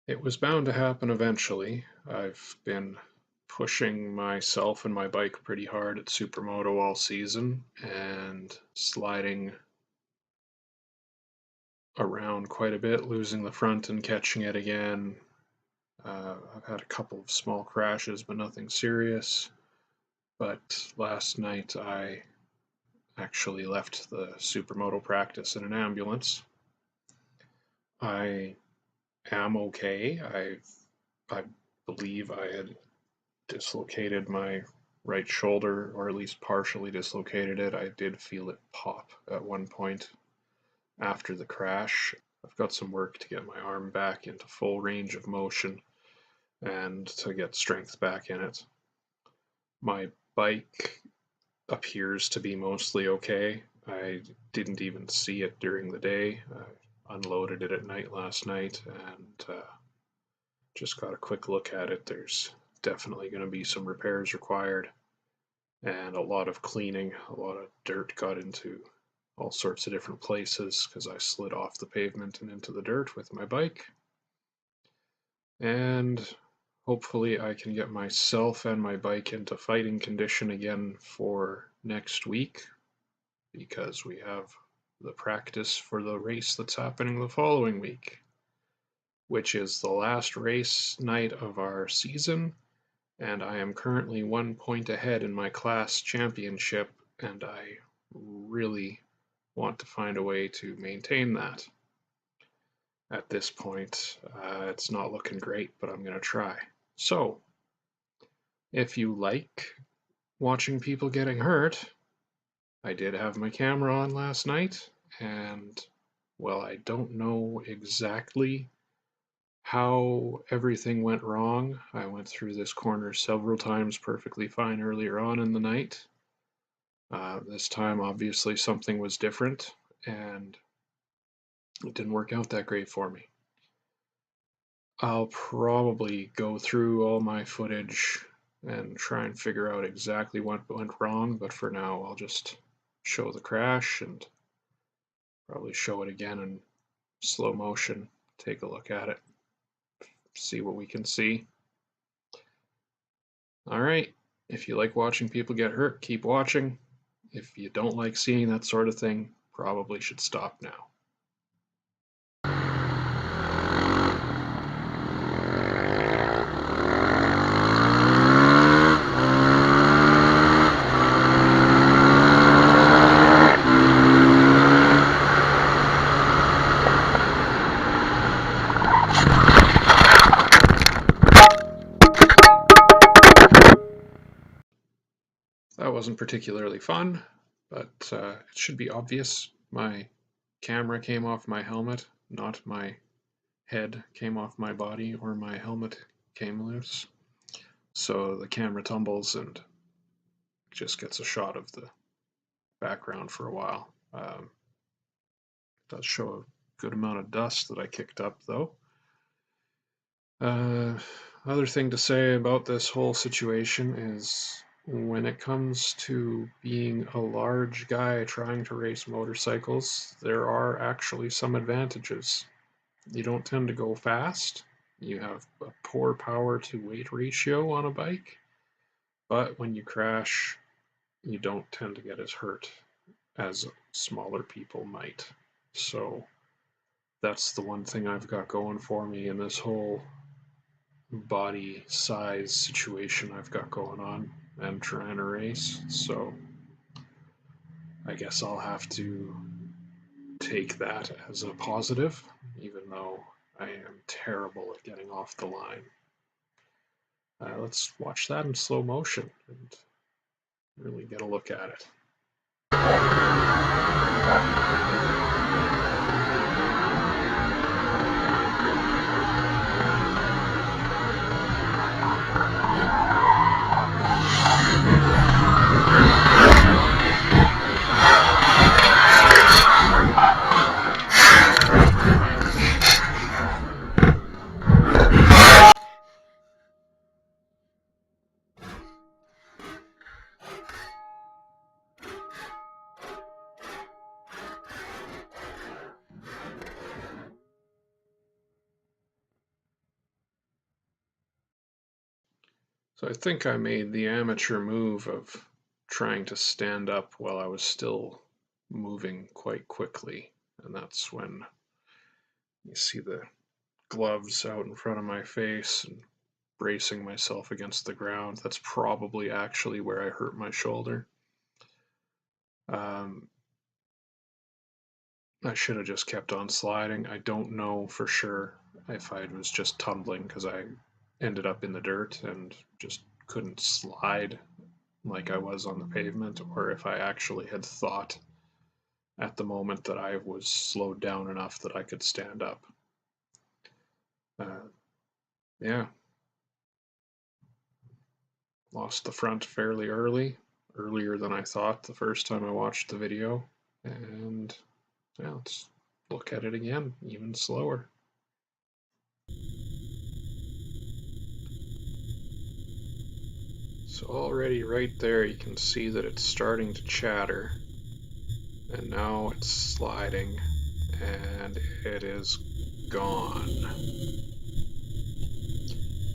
It was bound to happen eventually. I've been pushing myself and my bike pretty hard at Supermoto all season and sliding around quite a bit, losing the front and catching it again. I've had a couple of small crashes, but nothing serious. But last night I actually left the Supermoto practice in an ambulance. I am okay. I believe I had dislocated my right shoulder, or at least partially dislocated it. I did feel it pop at one point after the crash. I've got some work to get my arm back into full range of motion and to get strength back in it. My bike appears to be mostly okay. I didn't even see it during the day. I unloaded it at night last night and just got a quick look at it. There's definitely going to be some repairs required and a lot of cleaning. A lot of dirt got into all sorts of different places because I slid off the pavement and into the dirt with my bike. And hopefully I can get myself and my bike into fighting condition again for next week, because we have the practice for the race that's happening the following week, which is the last race night of our season, and I am currently 1 point ahead in my class championship, and I really want to find a way to maintain that. At this point, it's not looking great, but I'm going to try. So, if you like watching people getting hurt, I did have my camera on last night, and well, I don't know exactly how everything went wrong. I went through this corner several times perfectly fine earlier on in the night. This time, obviously, something was different, and it didn't work out that great for me. I'll probably go through all my footage and try and figure out exactly what went wrong, but for now, I'll just show the crash and probably show it again in slow motion, take a look at it, see what we can see. Alright, if you like watching people get hurt, keep watching. If you don't like seeing that sort of thing, probably should stop now. That wasn't particularly fun, but it should be obvious. My camera came off my helmet, not my head came off my body or my helmet came loose. So the camera tumbles and just gets a shot of the background for a while. It does show a good amount of dust that I kicked up, though. Other thing to say about this whole situation is when it comes to being a large guy trying to race motorcycles, there are actually some advantages. You don't tend to go fast. You have a poor power to weight ratio on a bike, but when you crash, you don't tend to get as hurt as smaller people might. So that's the one thing I've got going for me in this whole body size situation I've got going on and trying to race. So I guess I'll have to take that as a positive, even though I am terrible at getting off the line. Let's watch that in slow motion and really get a look at it. So I think I made the amateur move of trying to stand up while I was still moving quite quickly. And that's when you see the gloves out in front of my face and bracing myself against the ground. That's probably actually where I hurt my shoulder. Um, I should have just kept on sliding. I don't know for sure if I was just tumbling because I ended up in the dirt and just couldn't slide like I was on the pavement, or if I actually had thought at the moment that I was slowed down enough that I could stand up. Yeah, lost the front fairly earlier than I thought the first time I watched the video, and yeah, let's look at it again, even slower. So already right there you can see that it's starting to chatter, and now it's sliding, and it is gone.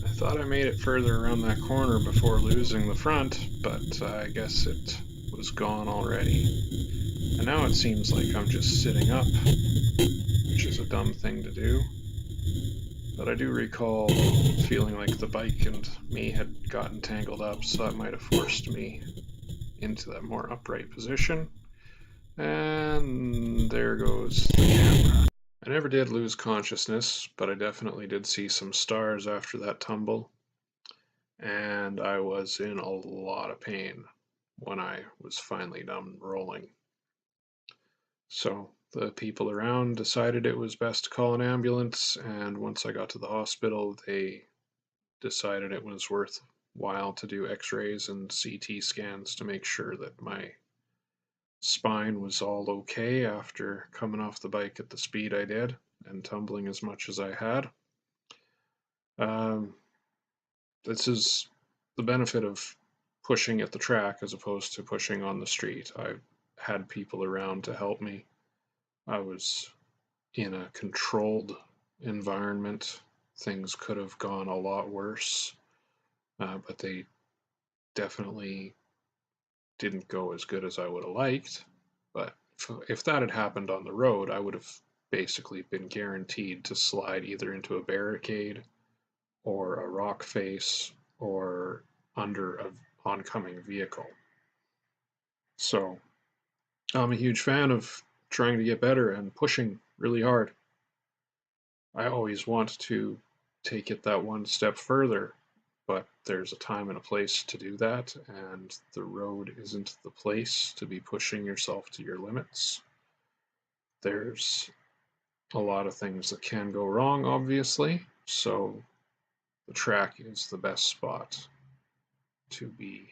I thought I made it further around that corner before losing the front, but I guess it was gone already. And now it seems like I'm just sitting up, which is a dumb thing to do. But I do recall feeling like the bike and me had gotten tangled up, so that might have forced me into that more upright position. And there goes the camera. I never did lose consciousness, but I definitely did see some stars after that tumble. And I was in a lot of pain when I was finally done rolling. So the people around decided it was best to call an ambulance, and once I got to the hospital, they decided it was worthwhile to do x-rays and CT scans to make sure that my spine was all okay after coming off the bike at the speed I did and tumbling as much as I had. This is the benefit of pushing at the track as opposed to pushing on the street. I had people around to help me. I was in a controlled environment. Things could have gone a lot worse, but they definitely didn't go as good as I would have liked. But if that had happened on the road, I would have basically been guaranteed to slide either into a barricade or a rock face or under an oncoming vehicle. So I'm a huge fan of trying to get better and pushing really hard. I always want to take it that one step further, but there's a time and a place to do that, and the road isn't the place to be pushing yourself to your limits. There's a lot of things that can go wrong, obviously, so the track is the best spot to be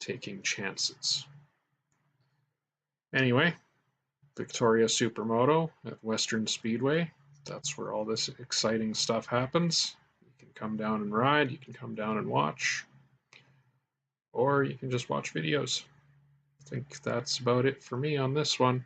taking chances. Anyway, Victoria Supermoto at Western Speedway. That's where all this exciting stuff happens. You can come down and ride, you can come down and watch, or you can just watch videos. I think that's about it for me on this one.